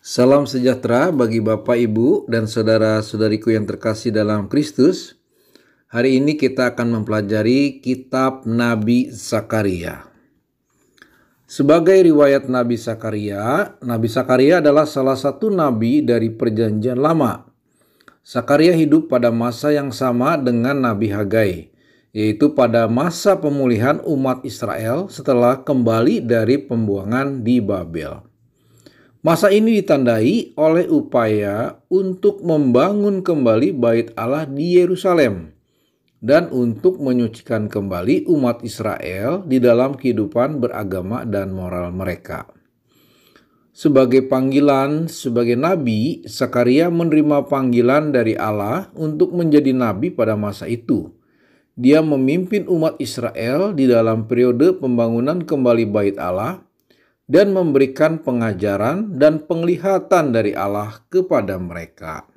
Salam sejahtera bagi Bapak, Ibu, dan saudara-saudariku yang terkasih dalam Kristus. Hari ini kita akan mempelajari kitab Nabi Zakaria. Sebagai riwayat Nabi Zakaria adalah salah satu nabi dari Perjanjian Lama. Zakaria hidup pada masa yang sama dengan Nabi Hagai, yaitu pada masa pemulihan umat Israel setelah kembali dari pembuangan di Babel. Masa ini ditandai oleh upaya untuk membangun kembali bait Allah di Yerusalem dan untuk menyucikan kembali umat Israel di dalam kehidupan beragama dan moral mereka. Sebagai panggilan sebagai nabi, Zakaria menerima panggilan dari Allah untuk menjadi nabi pada masa itu. Dia memimpin umat Israel di dalam periode pembangunan kembali bait Allah dan memberikan pengajaran dan penglihatan dari Allah kepada mereka.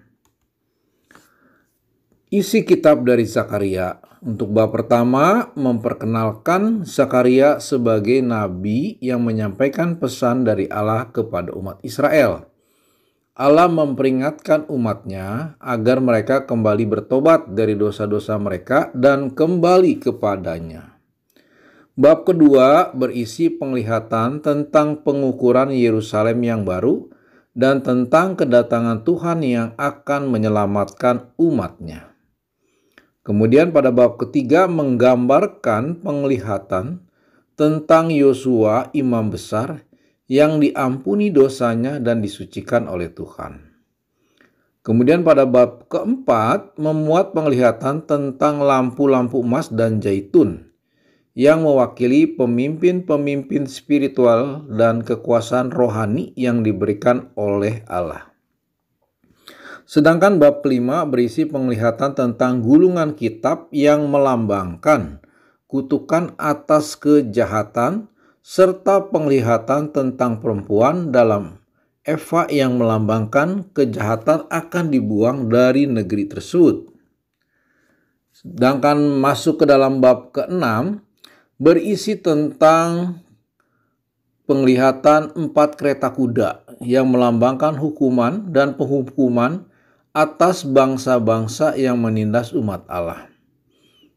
Isi kitab dari Zakaria. Untuk bab pertama, memperkenalkan Zakaria sebagai nabi yang menyampaikan pesan dari Allah kepada umat Israel. Allah memperingatkan umatnya agar mereka kembali bertobat dari dosa-dosa mereka dan kembali kepadanya. Bab kedua berisi penglihatan tentang pengukuran Yerusalem yang baru dan tentang kedatangan Tuhan yang akan menyelamatkan umatnya. Kemudian pada bab ketiga menggambarkan penglihatan tentang Yosua imam besar yang diampuni dosanya dan disucikan oleh Tuhan. Kemudian pada bab keempat memuat penglihatan tentang lampu-lampu emas dan zaitun yang mewakili pemimpin-pemimpin spiritual dan kekuasaan rohani yang diberikan oleh Allah. Sedangkan bab kelima berisi penglihatan tentang gulungan kitab yang melambangkan kutukan atas kejahatan serta penglihatan tentang perempuan dalam Eva yang melambangkan kejahatan akan dibuang dari negeri tersebut. Sedangkan masuk ke dalam bab keenam berisi tentang penglihatan 4 kereta kuda yang melambangkan hukuman dan penghukuman atas bangsa-bangsa yang menindas umat Allah.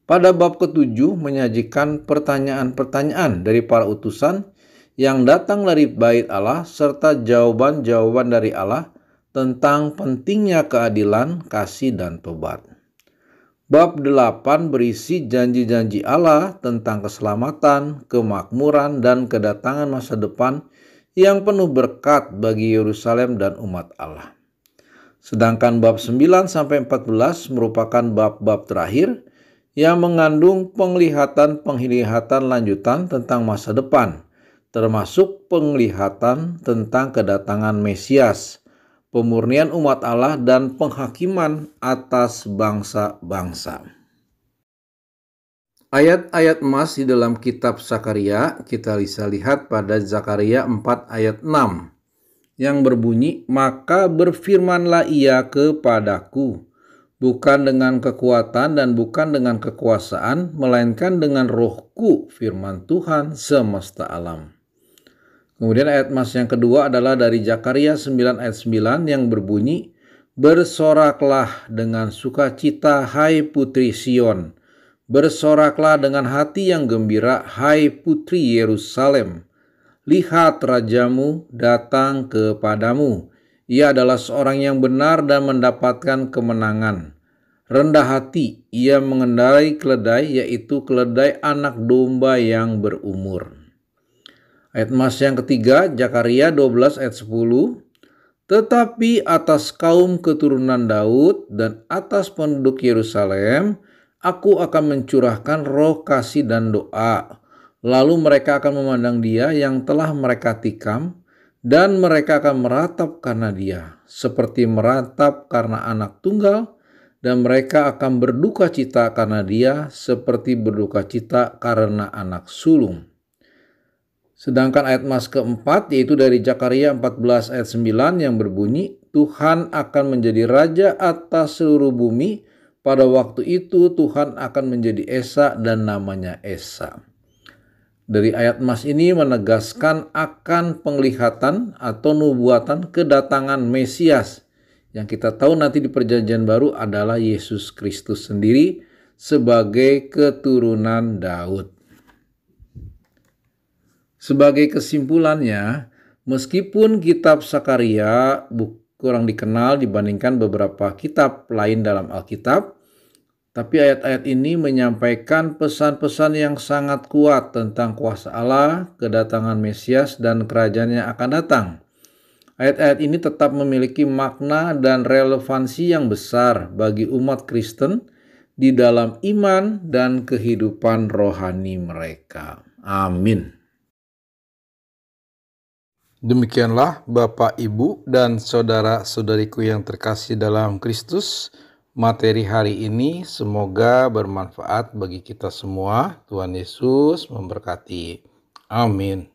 Pada bab ketujuh menyajikan pertanyaan-pertanyaan dari para utusan yang datang dari bait Allah serta jawaban-jawaban dari Allah tentang pentingnya keadilan, kasih, dan tobat. Bab 8 berisi janji-janji Allah tentang keselamatan, kemakmuran, dan kedatangan masa depan yang penuh berkat bagi Yerusalem dan umat Allah. Sedangkan bab 9-14 merupakan bab-bab terakhir yang mengandung penglihatan lanjutan tentang masa depan, termasuk penglihatan tentang kedatangan Mesias, pemurnian umat Allah, dan penghakiman atas bangsa-bangsa. Ayat-ayat emas di dalam kitab Zakaria kita bisa lihat pada Zakaria 4 ayat 6 yang berbunyi, "Maka berfirmanlah ia kepadaku, bukan dengan kekuatan dan bukan dengan kekuasaan, melainkan dengan rohku, firman Tuhan semesta alam." Kemudian ayat emas yang kedua adalah dari Zakaria 9 ayat 9 yang berbunyi, "Bersoraklah dengan sukacita, hai putri Sion. Bersoraklah dengan hati yang gembira, hai putri Yerusalem. Lihat rajamu datang kepadamu. Ia adalah seorang yang benar dan mendapatkan kemenangan. Rendah hati, ia mengendarai keledai, yaitu keledai anak domba yang berumur." Ayat emas yang ketiga, Zakaria 12 ayat 10. "Tetapi atas kaum keturunan Daud dan atas penduduk Yerusalem, aku akan mencurahkan roh kasih dan doa. Lalu mereka akan memandang dia yang telah mereka tikam, dan mereka akan meratap karena dia, seperti meratap karena anak tunggal, dan mereka akan berduka cita karena dia, seperti berduka cita karena anak sulung." Sedangkan ayat emas keempat yaitu dari Zakaria 14 ayat 9 yang berbunyi, "Tuhan akan menjadi raja atas seluruh bumi. Pada waktu itu Tuhan akan menjadi Esa dan namanya Esa." Dari ayat emas ini menegaskan akan penglihatan atau nubuatan kedatangan Mesias. Yang kita tahu nanti di Perjanjian Baru adalah Yesus Kristus sendiri sebagai keturunan Daud. Sebagai kesimpulannya, meskipun kitab Sakaria kurang dikenal dibandingkan beberapa kitab lain dalam Alkitab, tapi ayat-ayat ini menyampaikan pesan-pesan yang sangat kuat tentang kuasa Allah, kedatangan Mesias, dan kerajaan yang akan datang. Ayat-ayat ini tetap memiliki makna dan relevansi yang besar bagi umat Kristen di dalam iman dan kehidupan rohani mereka. Amin. Demikianlah Bapak, Ibu, dan saudara-saudariku yang terkasih dalam Kristus. Materi hari ini semoga bermanfaat bagi kita semua. Tuhan Yesus memberkati. Amin.